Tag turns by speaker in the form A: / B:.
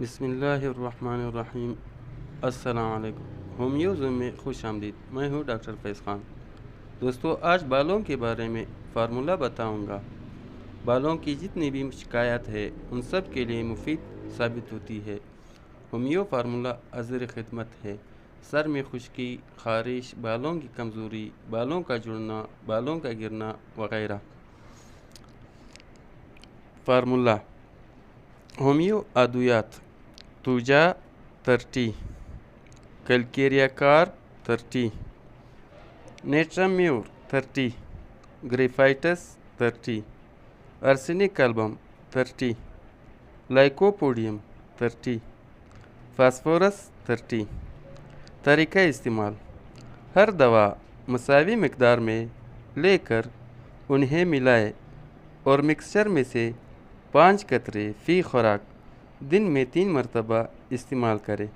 A: بسم اللہ الرحمن الرحیم۔ السلام علیکم، ہومیو زوم میں خوش آمدید۔ میں ہوں ڈاکٹر فیض خان۔ دوستو، آج بالوں کے بارے میں فارمولہ بتاؤں گا۔ بالوں کی جتنی بھی شکایات ہے ان سب کے لیے مفید ثابت ہوتی ہے۔ ہومیو فارمولہ حاضر خدمت ہے۔ سر میں خشکی، خارش، بالوں کی کمزوری، بالوں کا جڑنا، بالوں کا گرنا وغیرہ۔ فارمولہ: ہومیو ادویات: توجا 30، کیلکیریا کار 30، نیٹرامیور 30، گریفائٹس 30، ارسینک البم 30، لائکوپوڈیم 30، فاسفورس 30۔ طریقہ استعمال: ہر دوا مساوی مقدار میں لے کر انہیں ملائے اور مکسچر میں سے 5 قطرے فی خوراک دن میں 3 مرتبہ استعمال کرے۔